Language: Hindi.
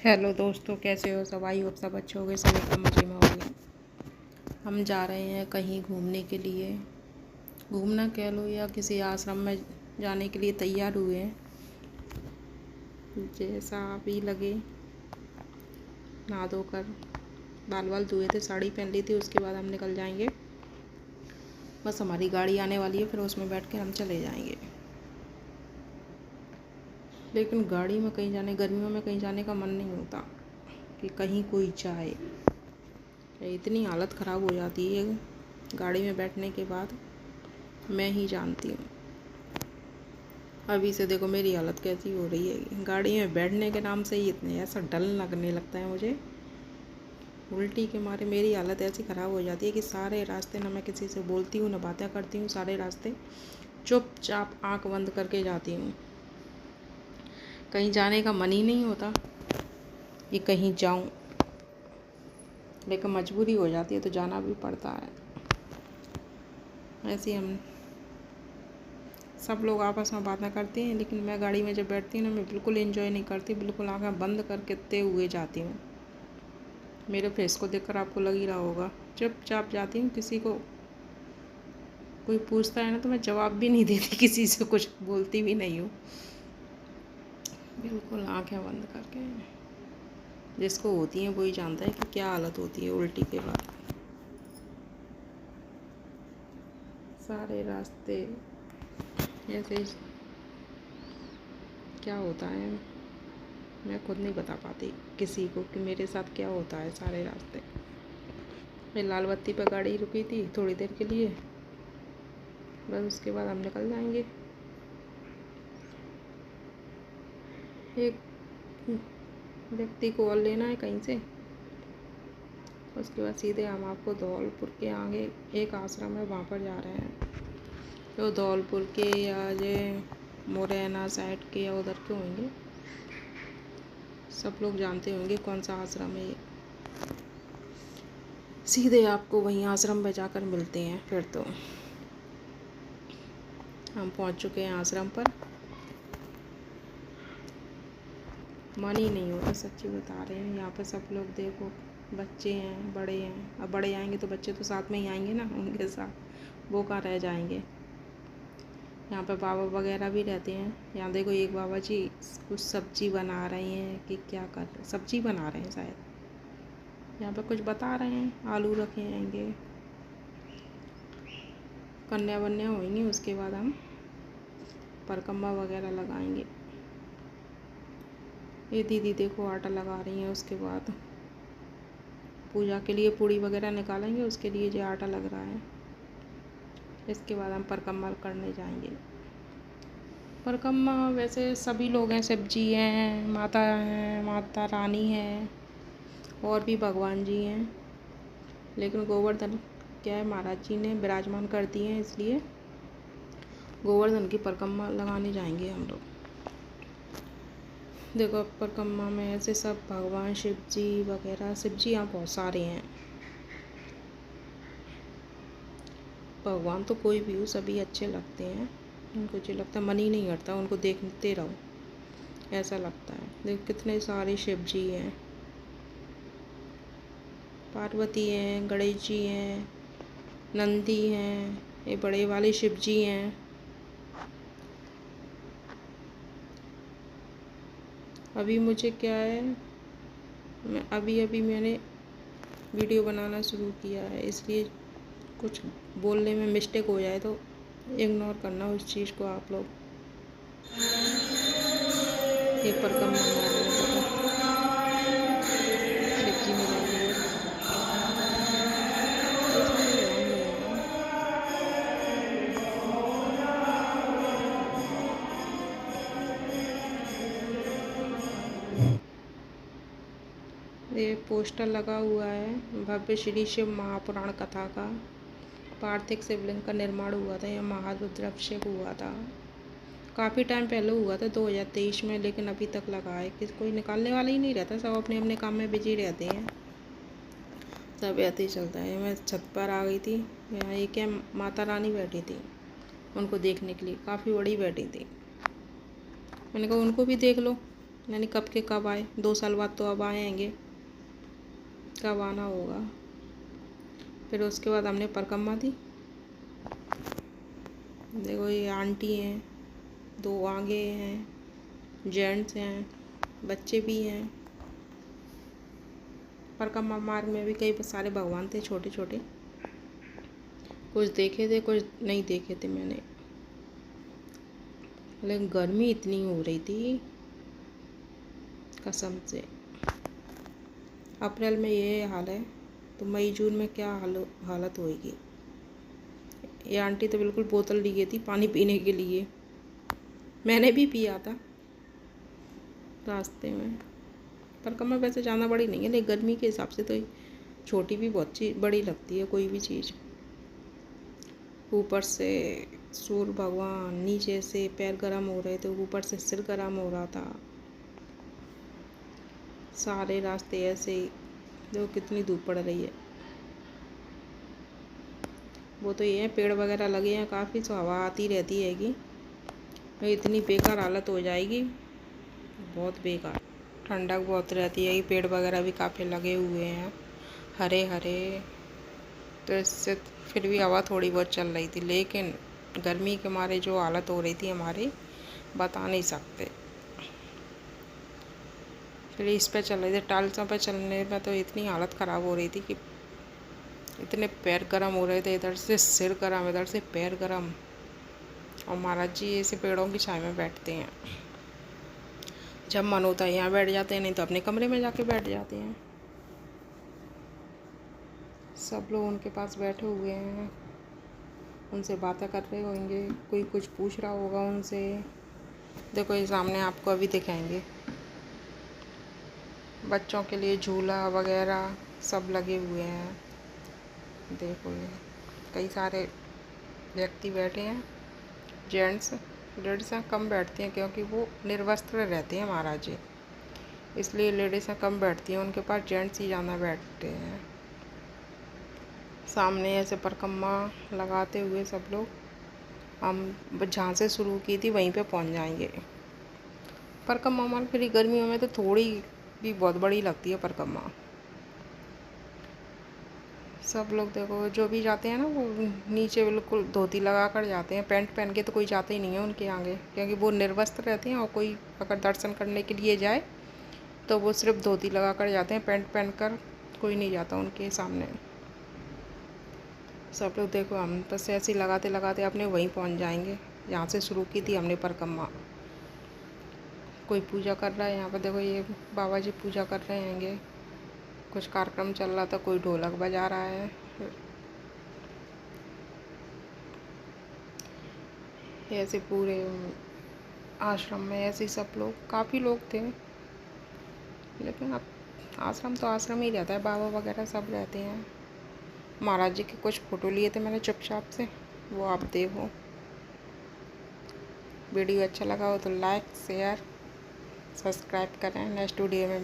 हेलो दोस्तों, कैसे हो सब। आई होप सब अच्छे हो गए, सब एकदम मज़े में होंगे। हम जा रहे हैं कहीं घूमने के लिए, घूमना कह लो या किसी आश्रम में जाने के लिए तैयार हुए हैं। जैसा भी लगे, नहा धोकर बाल बाल धोए थे, साड़ी पहन ली थी, उसके बाद हम निकल जाएंगे। बस हमारी गाड़ी आने वाली है, फिर उसमें बैठ के हम चले जाएंगे। लेकिन गाड़ी में कहीं जाने, गर्मियों में कहीं जाने का मन नहीं होता कि कहीं कोई जाए। इतनी हालत ख़राब हो जाती है गाड़ी में बैठने के बाद, मैं ही जानती हूँ। अभी से देखो मेरी हालत कैसी हो रही है। गाड़ी में बैठने के नाम से ही इतने ऐसा डर लगने लगता है मुझे, उल्टी के मारे मेरी हालत ऐसी ख़राब हो जाती है कि सारे रास्ते ना मैं किसी से बोलती हूँ ना बातें करती हूँ। सारे रास्ते चुपचाप आँख बंद करके जाती हूँ। कहीं जाने का मन ही नहीं होता कि कहीं जाऊँ, लेकिन मजबूरी हो जाती है तो जाना भी पड़ता है। ऐसे हम सब लोग आपस में बातें करते हैं, लेकिन मैं गाड़ी में जब बैठती हूँ ना, मैं बिल्कुल एंजॉय नहीं करती, बिल्कुल आँखें बंद करके हुए जाती हूँ। मेरे फेस को देखकर आपको लग ही रहा होगा, चुपचाप जाती हूँ। किसी को कोई पूछता है ना तो मैं जवाब भी नहीं देती, किसी से कुछ बोलती भी नहीं हूँ, बिल्कुल आँखें बंद करके। जिसको होती है वही जानता है कि क्या हालत होती है उल्टी के बाद। सारे रास्ते ऐसे क्या होता है, मैं खुद नहीं बता पाती किसी को कि मेरे साथ क्या होता है सारे रास्ते। मैं लाल बत्ती पर गाड़ी रुकी थी थोड़ी देर के लिए, बस उसके बाद हम निकल जाएंगे। एक व्यक्ति को और लेना है कहीं से, उसके बाद सीधे हम आपको धौलपुर के आगे एक आश्रम है, वहाँ पर जा रहे हैं। तो धौलपुर के या ये मुरैना साइड के या उधर के होंगे, सब लोग जानते होंगे कौन सा आश्रम है ये। सीधे आपको वहीं आश्रम में जाकर मिलते हैं। फिर तो हम पहुंच चुके हैं आश्रम पर। मन ही नहीं होता, सच्ची बता रहे हैं। यहाँ पे सब लोग देखो, बच्चे हैं, बड़े हैं। अब बड़े आएंगे तो बच्चे तो साथ में ही आएंगे ना, उनके साथ वो कहाँ रह जाएंगे। यहाँ पे बाबा वगैरह भी रहते हैं। यहाँ देखो एक बाबा जी कुछ सब्जी बना रहे हैं कि क्या कर रहे, सब्जी बना रहे हैं शायद। यहाँ पे कुछ बता रहे हैं, आलू रखे रहेंगे, कन्या वन्या होंगी, उसके बाद हम परकम्मा वगैरह लगाएंगे। ये दीदी देखो आटा लगा रही हैं, उसके बाद पूजा के लिए पूड़ी वगैरह निकालेंगे, उसके लिए जो आटा लग रहा है। इसके बाद हम परकम्मा करने जाएंगे। परकम्मा वैसे सभी लोग हैं, शिव जी हैं, माता हैं, माता रानी हैं, और भी भगवान जी हैं, लेकिन गोवर्धन क्या है, महाराज जी ने विराजमान कर दिए हैं, इसलिए गोवर्धन की परकम्मा लगाने जाएंगे हम लोग। देखो परकम्मा में ऐसे सब भगवान शिव जी वगैरह, शिव जी यहाँ बहुत सारे हैं। भगवान तो कोई भी हो, सभी अच्छे लगते हैं। उनको जो लगता है मन ही नहीं हटता, उनको देखते रहो ऐसा लगता है। देखो कितने सारे शिव जी हैं, पार्वती हैं, गणेश जी हैं, नंदी हैं, ये बड़े वाले शिव जी हैं। अभी मुझे क्या है, मैं अभी मैंने वीडियो बनाना शुरू किया है, इसलिए कुछ बोलने में मिस्टेक हो जाए तो इग्नोर करना उस चीज़ को आप लोग। ये परकम्मा मार रहे हैं, देखो शिव जी मिलेंगे। ये सारे राम लोग हैं। ये पोस्टर लगा हुआ है, भव्य श्री शिव महापुराण कथा का। पार्थिव शिवलिंग का निर्माण हुआ था, यह महारुद्राभिषेक हुआ था, काफ़ी टाइम पहले हुआ था 2023 में, लेकिन अभी तक लगा है कि कोई निकालने वाला ही नहीं रहता, सब अपने अपने काम में बिजी रहते हैं, सब ऐसे ही चलता है। मैं छत पर आ गई थी, यहाँ एक क्या माता रानी बैठी थी, उनको देखने के लिए काफ़ी बड़ी बैठी थी। मैंने कहा उनको भी देख लो, मैंने कब के कब आए, 2 साल बाद तो अब आएंगे, कब आना होगा। फिर उसके बाद हमने परिक्रमा दी। देखो ये आंटी हैं, 2 आगे हैं, जेंट्स हैं, बच्चे भी हैं। परिक्रमा मार्ग में भी कई सारे भगवान थे छोटे छोटे, कुछ देखे थे कुछ नहीं देखे थे मैंने। लेकिन गर्मी इतनी हो रही थी कसम से। अप्रैल में ये हाल है तो मई जून में क्या हालत होएगी। ये आंटी तो बिल्कुल बोतल ली गई थी पानी पीने के लिए, मैंने भी पिया था रास्ते में। परिक्रमा वैसे ज़्यादा बड़ी नहीं है, लेकिन गर्मी के हिसाब से तो छोटी भी बहुत बड़ी लगती है कोई भी चीज़। ऊपर से सूर्य भगवान, नीचे से पैर गरम हो रहे थे, ऊपर से सिर गरम हो रहा था। सारे रास्ते ऐसे ही, देखो कितनी धूप पड़ रही है। वो तो ये है पेड़ वगैरह लगे हैं काफ़ी, तो हवा आती रहती हैगी। इतनी बेकार हालत हो जाएगी, बहुत बेकार। ठंडक बहुत रहती है, पेड़ वगैरह भी काफ़ी लगे हुए हैं हरे हरे, तो इससे फिर भी हवा थोड़ी बहुत चल रही थी। लेकिन गर्मी के मारे जो हालत हो रही थी हमारी, बता नहीं सकते। फिर इस पे चल रहे थे, टाइल्सों पे चलने में तो इतनी हालत ख़राब हो रही थी कि इतने पैर गरम हो रहे थे, इधर से सिर गरम, इधर से पैर गरम। और महाराज जी ऐसे पेड़ों की छाया में बैठते हैं, जब मन होता है यहाँ बैठ जाते हैं, नहीं तो अपने कमरे में जाके बैठ जाते हैं। सब लोग उनके पास बैठे हुए हैं, उनसे बातें कर रहे होंगे, कोई कुछ पूछ रहा होगा उनसे। देखो ये सामने आपको अभी दिखाएंगे, बच्चों के लिए झूला वगैरह सब लगे हुए हैं। देखो ये कई सारे व्यक्ति बैठे हैं, जेंट्स। लेडीज़ कम बैठती हैं क्योंकि वो निर्वस्त्र रहते हैं महाराज जी, इसलिए लेडीज़ कम बैठती हैं, उनके पास जेंट्स ही ज़्यादा बैठते हैं। सामने ऐसे परिक्रमा लगाते हुए सब लोग, हम जहाँ से शुरू की थी वहीं पे पहुँच जाएंगे। परिक्रमा मार्ग फिर गर्मियों में तो थोड़ी भी बहुत बड़ी लगती है परिक्रमा। सब लोग देखो जो भी जाते हैं ना, वो नीचे बिल्कुल धोती लगा कर जाते हैं, पैंट पहन के तो कोई जाता ही नहीं है उनके आगे, क्योंकि वो निर्वस्त्र रहते हैं। और कोई अगर दर्शन करने के लिए जाए तो वो सिर्फ धोती लगा कर जाते हैं, पैंट पहन कर कोई नहीं जाता उनके सामने। सब लोग देखो हम बस ऐसे ही लगाते लगाते अपने वहीं पहुंच जाएंगे जहाँ से शुरू की थी हमने परिक्रमा। कोई पूजा कर रहा है यहाँ पर, देखो ये बाबा जी पूजा कर रहे हैंगे, कुछ कार्यक्रम चल रहा था, कोई ढोलक बजा रहा है। ऐसे पूरे आश्रम में ऐसे सब लोग, काफ़ी लोग थे। लेकिन अब आश्रम तो आश्रम ही रहता है, बाबा वगैरह सब रहते हैं। महाराज जी के कुछ फ़ोटो लिए थे मैंने चुपचाप से, वो आप देखो। वीडियो अच्छा लगा हो तो लाइक शेयर सब्सक्राइब करें। नेक्स्ट वीडियो में